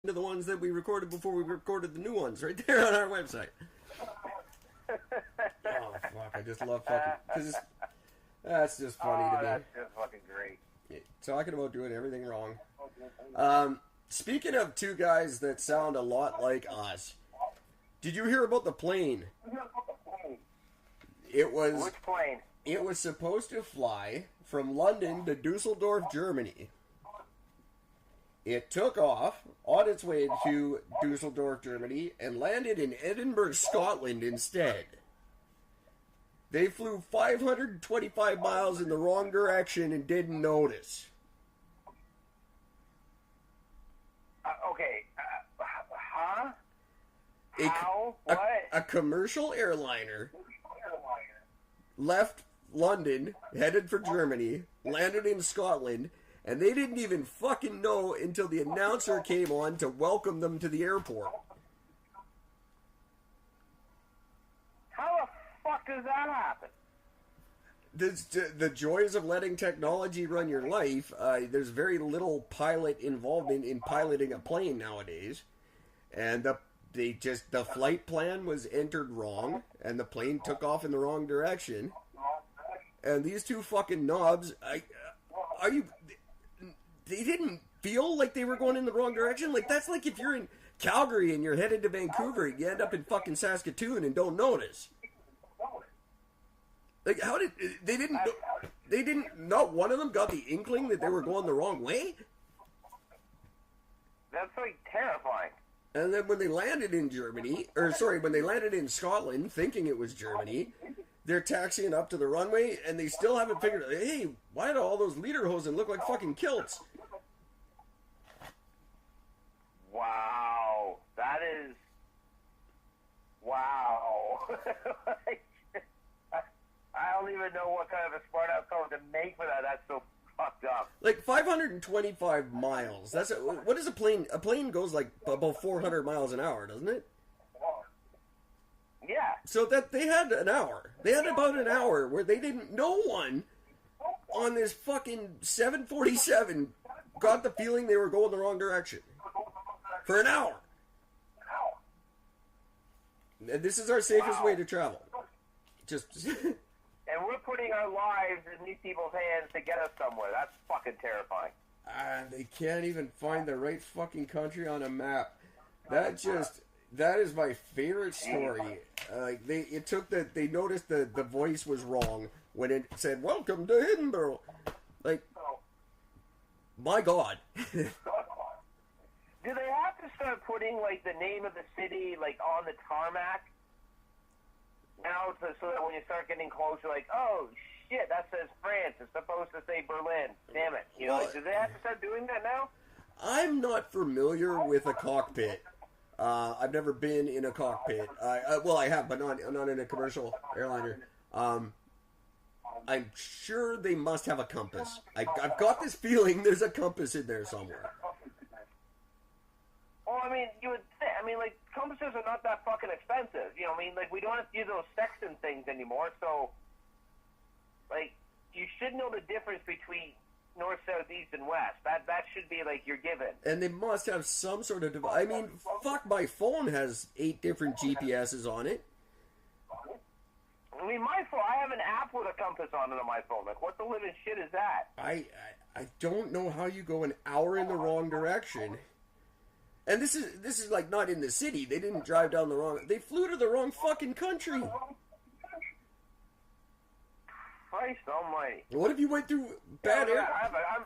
to the ones that we recorded before we recorded the new ones right there on our website. Oh, fuck. I just love fucking... Because that's just funny to me. That's just fucking great. Yeah, talking about doing everything wrong. Speaking of two guys that sound a lot like us, did you hear about the plane? It was... Which plane? It was supposed to fly from London to Dusseldorf, Germany. It took off on its way to Dusseldorf, Germany, and landed in Edinburgh, Scotland instead. They flew 525 miles in the wrong direction and didn't notice. Okay. Huh? A, How? What? A commercial airliner left London, headed for Germany, landed in Scotland, and they didn't even fucking know until the announcer came on to welcome them to the airport. How the fuck does that happen? The joys of letting technology run your life. There's very little pilot involvement in piloting a plane nowadays, and the flight plan was entered wrong, and the plane took off in the wrong direction. And these two fucking knobs, they didn't feel like they were going in the wrong direction. Like, that's like if you're in Calgary and you're headed to Vancouver, and you end up in fucking Saskatoon and don't notice. Like, how did they didn't not one of them got the inkling that they were going the wrong way? That's like terrifying. And then when they landed in when they landed in Scotland, thinking it was Germany, they're taxiing up to the runway, and they still haven't figured out, hey, why do all those lederhosen look like fucking kilts? Wow. That is... Wow. I don't even know what kind of a smart ass code to make for that. That's so fucked up. Like 525 miles. What is a plane? A plane goes like about 400 miles an hour, doesn't it? Yeah. So that they had an hour. They had about an hour where they didn't. No one on this fucking 747 got the feeling they were going the wrong direction for an hour. And this is our safest way to travel. Just. And we're putting our lives in these people's hands to get us somewhere. That's fucking terrifying. They can't even find the right fucking country on a map. That is my favorite story. They noticed the voice was wrong when it said, "Welcome to Edinburgh." Like, my God. Do they have to start putting, like, the name of the city, like, on the tarmac? Now, so that when you start getting closer, like, oh, shit, that says France. It's supposed to say Berlin. Damn it. You know, do they have to start doing that now? I'm not familiar with a cockpit. I've never been in a cockpit. I have, but not in a commercial airliner. I'm sure they must have a compass. I've got this feeling there's a compass in there somewhere. Well, I mean, you would think, like, compasses are not that fucking expensive. You know, like, we don't have to use those sextant things anymore, so, like, you should know the difference between north, south, east, and west. That should be, like, your given. And they must have some sort of device. I mean, fuck, my phone has 8 different GPSs on it. I mean, my phone, I have an app with a compass on it on my phone. Like, what the living shit is that? I don't know how you go an hour in the wrong direction. And this is like not in the city. They didn't drive down the wrong... They flew to the wrong fucking country. Christ almighty. What if you went through bad air?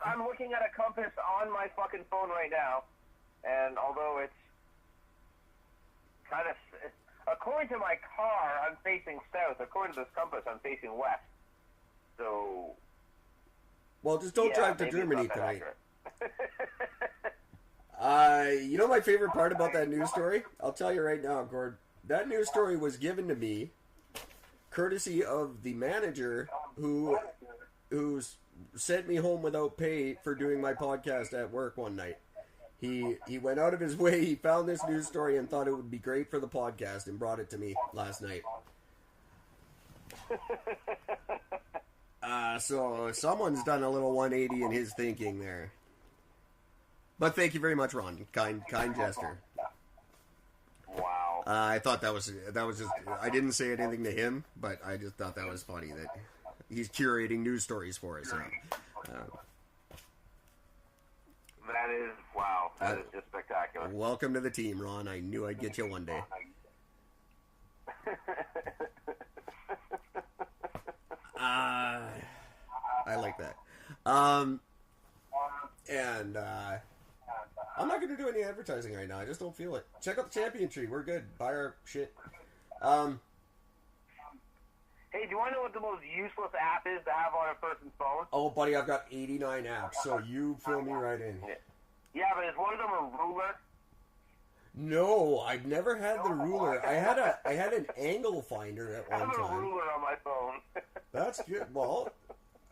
I'm looking at a compass on my fucking phone right now, and although it's kind of... According to my car, I'm facing south. According to this compass, I'm facing west. So... Well, just don't drive to Germany tonight. You know my favorite part about that news story? I'll tell you right now, Gord. That news story was given to me courtesy of the manager who sent me home without pay for doing my podcast at work one night. He went out of his way, he found this news story and thought it would be great for the podcast and brought it to me last night. So someone's done a little 180 in his thinking there. But thank you very much, Ron. Kind gesture. Wow. I thought that was just. I didn't say anything to him, but I just thought that was funny that he's curating news stories for us. That is wow. That is just spectacular. Welcome to the team, Ron. I knew I'd get you one day. I like that. And I'm not going to do any advertising right now. I just don't feel it. Check out the Champion Tree. We're good. Buy our shit. Hey, do you want to know what the most useless app is to have on a person's phone? Oh, buddy, I've got 89 apps, so you fill me right in. Yeah, but is one of them a ruler? No, I've never had the ruler. I had an angle finder at one time. I have a ruler on my phone. That's good. Well,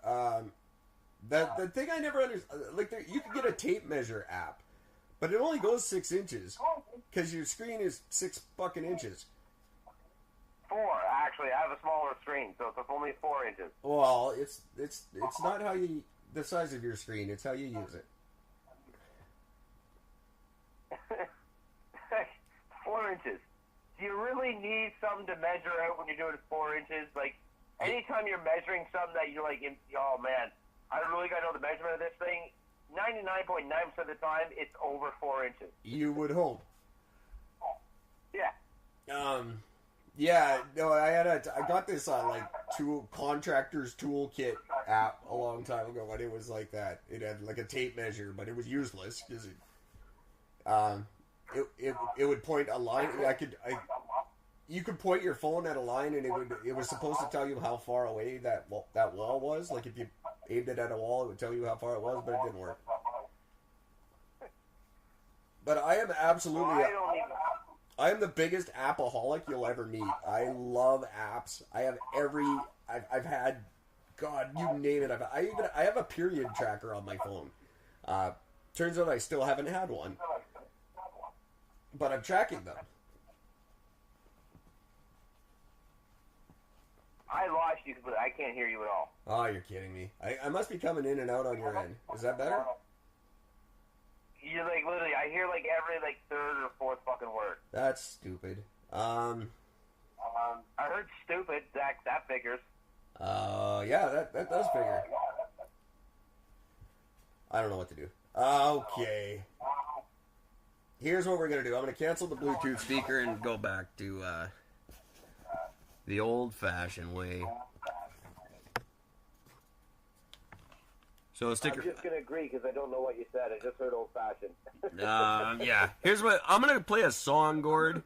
the thing I never understood, like, you can get a tape measure app, but it only goes 6 inches because your screen is 6 fucking inches. 4, actually. I have a smaller screen, so it's only 4 inches. Well, it's not how you the size of your screen; it's how you use it. 4 inches. Do you really need something to measure out when you're doing 4 inches? Like, anytime you're measuring something that you're like, oh man, I really got to know the measurement of this thing. 99.9% of the time, it's over 4 inches. You would hope. Yeah. Yeah, no, I got this like contractor's toolkit app a long time ago, and it was like that. It had like a tape measure, but it was useless because it would point a line. You could point your phone at a line, and it was supposed to tell you how far away that wall was. Like if you aimed it at a wall, it would tell you how far it was, but it didn't work. But I am absolutely. I am the biggest appaholic you'll ever meet. I love apps. I have I've had, God, you name it. I have a period tracker on my phone. Turns out I still haven't had one, but I'm tracking them. I lost you, but I can't hear you at all. Oh, you're kidding me. I must be coming in and out on your end. Is that better? You're like literally. I hear like every like third or fourth fucking word. That's stupid. I heard stupid. That figures. Yeah, that does figure. I don't know what to do. Okay. Here's what we're gonna do. I'm gonna cancel the Bluetooth speaker and go back to the old-fashioned way. So I'm just gonna agree because I don't know what you said. I just heard old-fashioned. Yeah. Here's what I'm gonna play a song, Gord,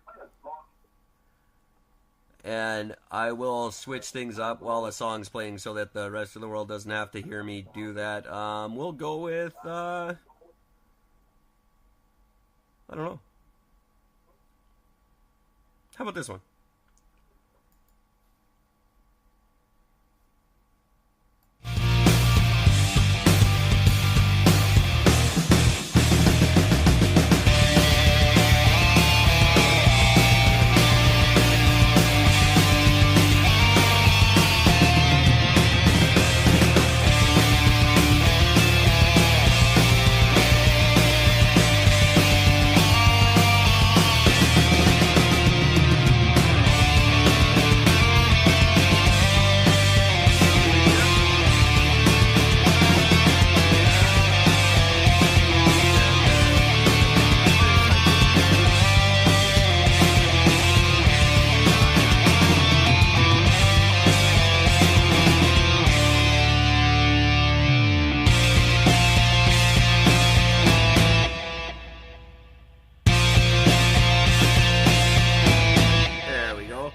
and I will switch things up while the song's playing so that the rest of the world doesn't have to hear me do that. We'll go with I don't know. How about this one?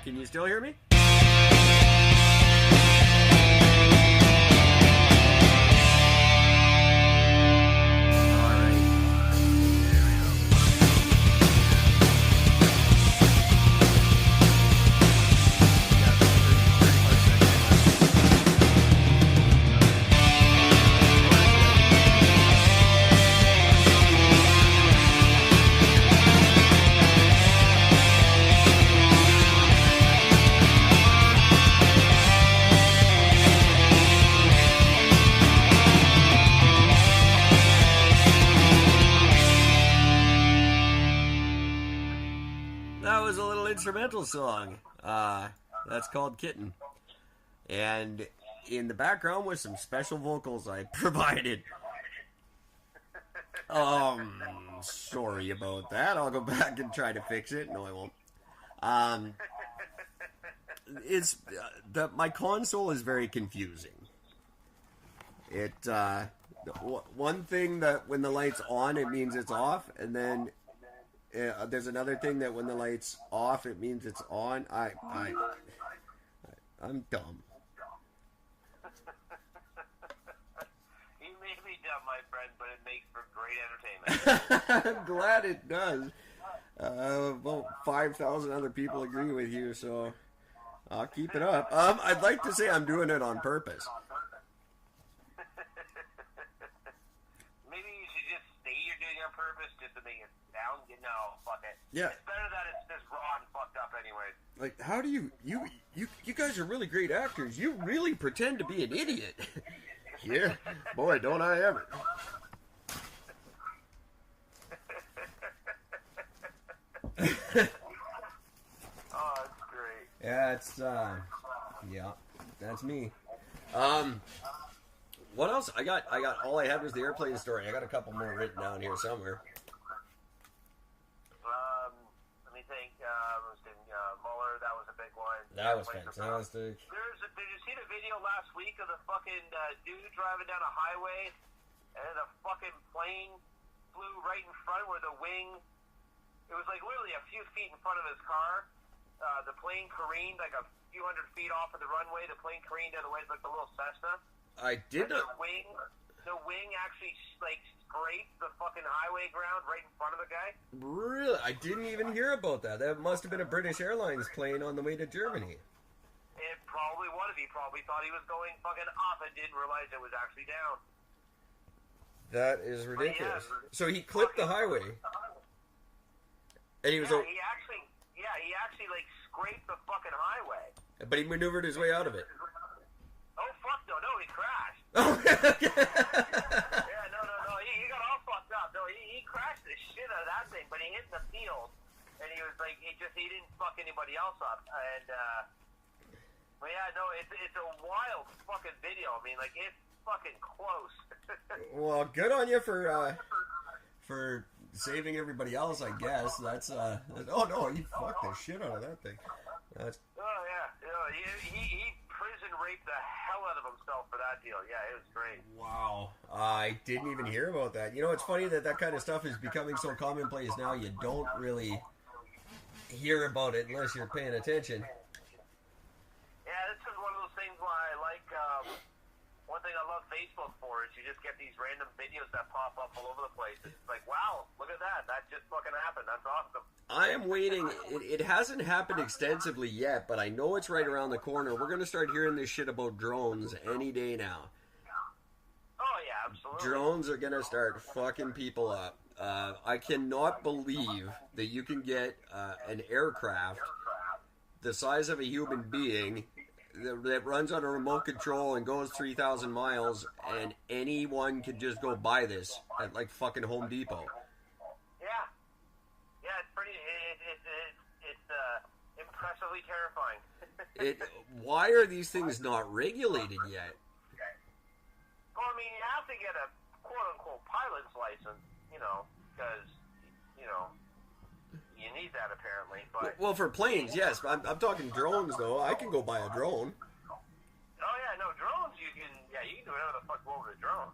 Can you still hear me? that was a little instrumental song. That's called Kitten. And in the background was some special vocals I provided. Sorry about that. I'll go back and try to fix it. No, I won't. It's my console is very confusing. It one thing that when the light's on, it means it's off, and then there's another thing that when the light's off, it means it's on. I'm dumb. You may be dumb, my friend, but it makes for great entertainment. I'm glad it does. About 5,000 other people agree with you, so I'll keep it up. I'd like to say I'm doing it on purpose. Maybe you should just say you're doing it on purpose just to make it sound. No, fuck it. Yeah. It's better that it's just raw and fucked up anyways. Like, how do you guys are really great actors. You really pretend to be an idiot. Yeah, boy, don't I ever. Oh, that's great. Yeah, yeah, that's me. What else? I got all I had was the airplane story. I got a couple more written down here somewhere. Let me think. Mueller, that was a big one. That was fantastic. Did you see the video last week of the fucking dude driving down a highway and the fucking plane flew right in front where the wing, it was like literally a few feet in front of his car. The plane careened like a few hundred feet off of the runway. The plane careened the other way like a little Cessna. I did not. The wing actually like scraped the fucking highway ground right in front of the guy. Really? I didn't even hear about that. That must have been a British Airlines plane on the way to Germany. It probably was. He probably thought he was going fucking up and didn't realize it was actually down. That is ridiculous. Yeah, so he clipped the highway. And he was he actually like scraped the fucking highway. But he maneuvered his way out of it. Oh fuck no, he crashed. Oh yeah, no. He got all fucked up. No, he crashed the shit out of that thing, but he hit in the field and he was like he didn't fuck anybody else up. And but yeah, no, it's a wild fucking video. I mean, like it's fucking close. Well, good on you for saving everybody else, I guess. That's oh no, he fucked the shit out of that thing. That's... Oh yeah, he prison raped the hell out of himself for that deal. Yeah, it was great. Wow, I didn't even hear about that. You know, it's funny that kind of stuff is becoming so commonplace now. You don't really hear about it unless you're paying attention. Yeah, this is one of those things why I like. One thing I love Facebook for is you just get these random videos that pop up all over the place. It's like, wow, look at that. That just fucking happened. That's awesome. I am waiting. It hasn't happened extensively yet, but I know it's right around the corner. We're going to start hearing this shit about drones any day now. Oh, yeah, absolutely. Drones are going to start fucking people up. I cannot believe that you can get an aircraft the size of a human being that runs on a remote control and goes 3,000 miles, and anyone can just go buy this at like fucking Home Depot. Yeah, it's pretty. It's impressively terrifying. Why are these things not regulated yet? Well, I mean, you have to get a quote unquote pilot's license, because you need that apparently. But well, for planes, yes. I'm talking drones, though. I can go buy a drone. Oh yeah, no drones. You can do whatever the fuck you want with a drone.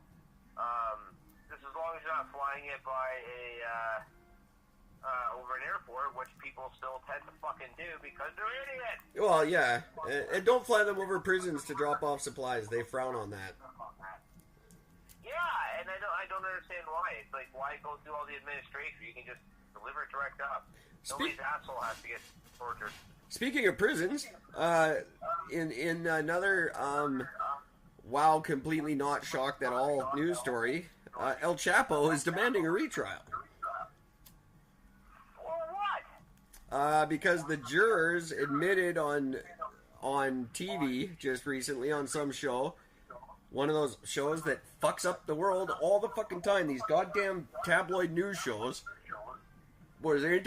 Just as long as you're not flying it by over an airport, which people still tend to fucking do because they're idiots. Well, yeah, and don't fly them over prisons to drop off supplies. They frown on that. Yeah, and I don't understand why. It's like, why go through all the administration? You can just deliver it direct up. Nobody's asshole has to get tortured. Speaking of prisons, in another wow, completely not shocked at all news story, El Chapo is demanding a retrial. For what? Because the jurors admitted on TV just recently on some show, one of those shows that fucks up the world all the fucking time, these goddamn tabloid news shows, where they're